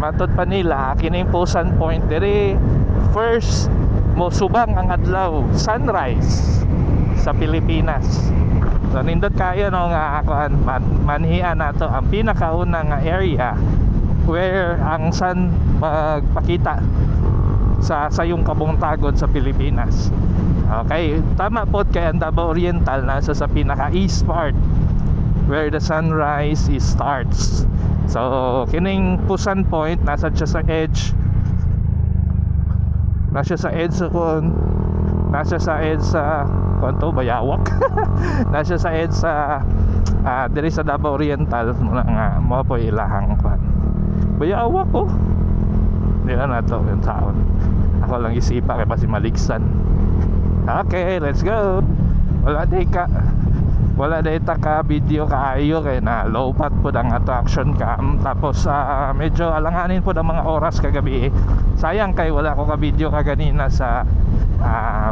matod pa nila kining Pusan Point diri first mo subang ang adlaw sunrise sa Pilipinas. So nindot kayo no nga manhian nato ang pinakauna nga area where ang sun magpakita sa sayong kabungtagon sa Pilipinas. Okay, tama po kay ang Davao Oriental nasa sa pinaka east part where the sunrise starts. So kining Pusan Point nasa siya sa edge. Nasa sa edge sa kanto Bayawak. Nasa sa edge sa diri sa Davao Oriental muna nga mo po ilahang kwan. Bayawak ko. Di na to yung taon. Ako lang isipa kay pa si Maligsan. Okay, let's go. Wala day ka video kaayo kay na low pat po ang action cam. Tapos medyo alanganin po ang mga oras kagabi. Sayang kay wala ko ka video kaganina sa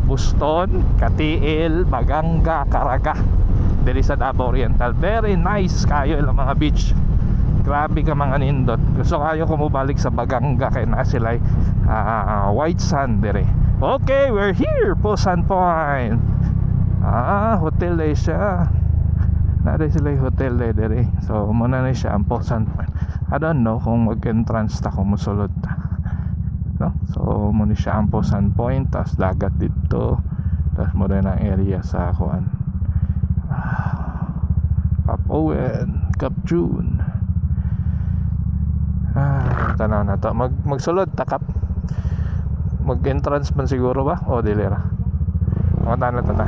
Buston, Katiil, Baganga, Caraga diri sa Davao Oriental. Very nice kayo ilang mga beach. Grabe ka mga nindot. Gusto kayo kumubalik sa Baganga kay na sila white sand diri. Okay, we're here Pusan Point. Hotel day siya. Nari sila yung hotel day diri. So muna na siya ang Pusan Point. I don't know kung mag-entrance ta kung musulod ta, no? So muna siya ang Pusan Point. Tapos dagat dito. Tapos muna na area sa kuan Cap Owen, Cap June. Tanaw na to. Magsulod ta Cap. Mag-entrance man siguro ba? O dilera. Mga na to na.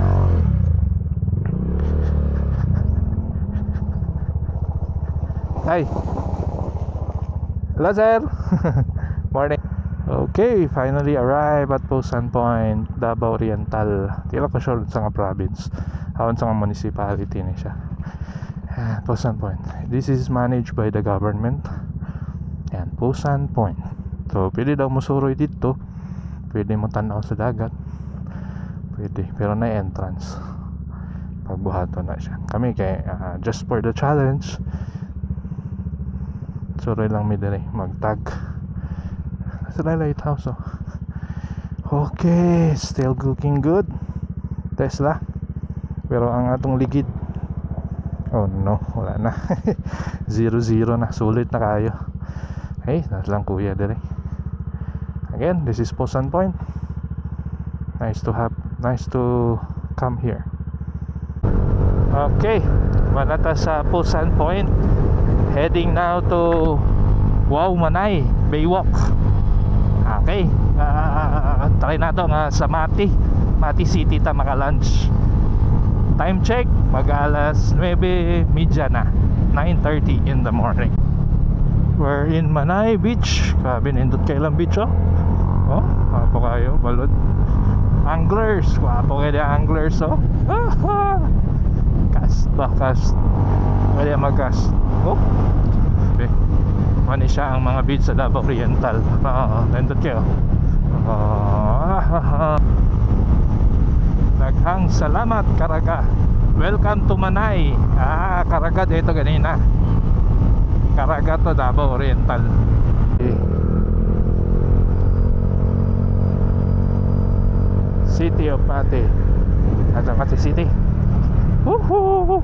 Hi. Hello sir. Morning. Okay, finally arrived at Pusan Point, Davao Oriental. Tila ko sure sa nga province. Hawan sa nga municipality ni siya. Pusan Point. This is managed by the government. Yan, Pusan Point. So, pwede daw musuroy dito. Pwede mo tanaw sa dagat. Pwede, pero na entrance. Pagbuhato na siya. Kami kay just for the challenge. Suroy lang mi dire magtag. Sa lighthouse. Okay, still looking good. Tesla. Pero ang atong ligid, oh no, wala na. 0-0 na, sulit na kayo. Hey, lang kuya dire. Again, this is Pusan Point. Nice to come here. Okay, malata sa Pusan Point. Heading now to Wow Manay Baywalk. Okay, try na to nga sa Mati City ta maka-lunch. Time check, mag-alas 9:30 na, 9:30 in the morning. We're in Manay Beach. Grabe, nindot kailang beach wapo kayo, balod. Anglers, wapo kayo anglers cast. Pwede mag-cast. Okay. Mani siya ang mga beach sa Davao Oriental. Nindot kayo. Daghang salamat Caraga. Welcome to Manay. Caraga dito ganina. Caraga to Davao Oriental. City of Mati. Mati City. Woohoo!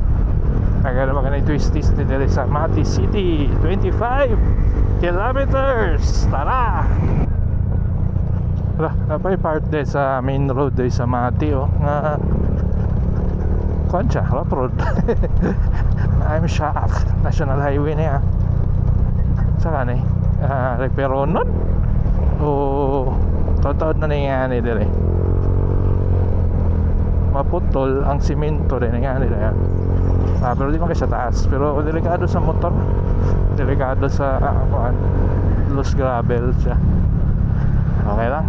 Nagano ba kanay twisties dito sa Mati City. 25 kilometers. Tara! Napay part din sa main road din sa Mati nga Concha, rough road. I'm shocked. National highway na yan. Saka na repero nun totoo na nangyari dire. Maputol ang simento din nangyari dire. Pero di man kasi sa taas. Pero delikado sa motor. Delikado sa loose gravel siya. Okay lang.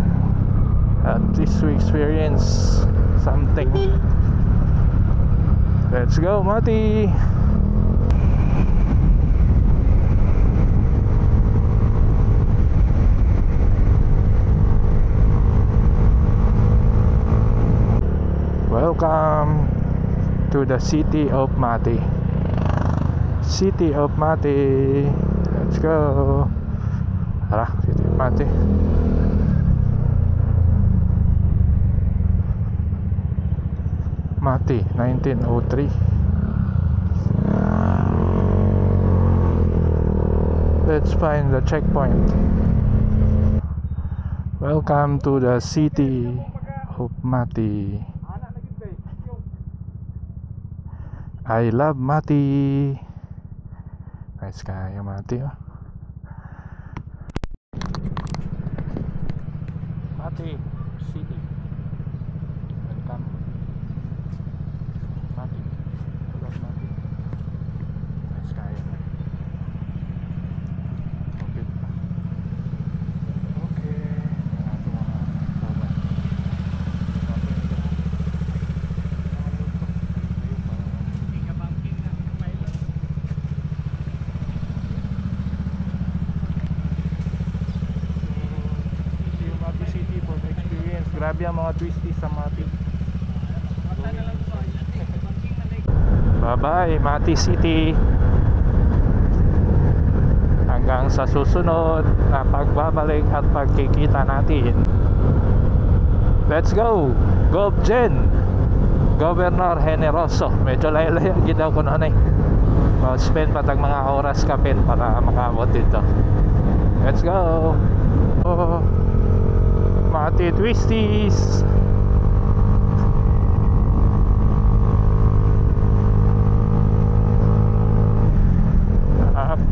At least we experience something. Let's go Mati. Welcome to the city of Mati. City of Mati. Let's go. Mati. Mati 1903. Let's find the checkpoint. Welcome to the city of Mati. I love Mati. Nice kayo Mati, oh. Mati City. Welcome. Mati. I love Mati. Nice kayo. Okay. Okay. Ito mga kawan. Grabe ang mga twisties sa Mati. Bye bye Mati City. Hanggang sa susunod na pagbabalik at pagkikita natin. Let's go GovGen, Governor Generoso. Medyo layo-layo ginaw ko noon eh. Spend pa tag mga oras kapin para makaabot dito. Let's go. Mati twisties.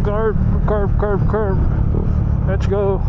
Curve. Let's go.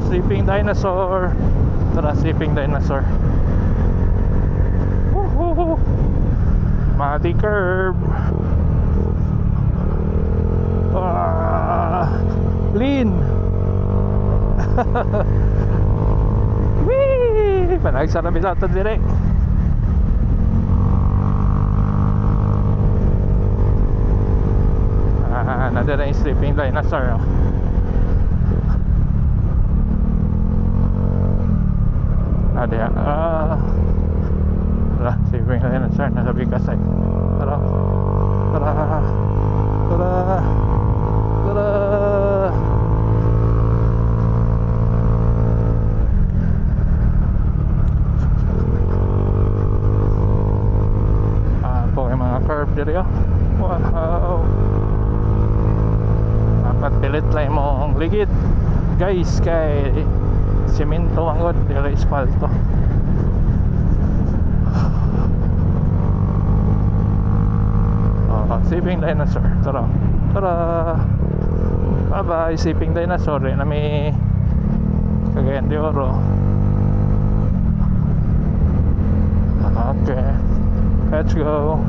Sleeping dinosaur. Tara, sleeping dinosaur. Woohoo! Mati curve. Lean. Wee! Panagsara bisa ito direct. Nandun na yung sleeping dinosaur, oh. Ada lah saving na yan sir, nasa Bicasay. Tara po yung mga curve dito. Wow, dapat pilit lang mong ligid guys, kay semento ang god, dili espalto. Sleeping dinosaur. Tara. Bye bye sleeping dinosaur. Na may Cagayan de Oro. Okay, let's go.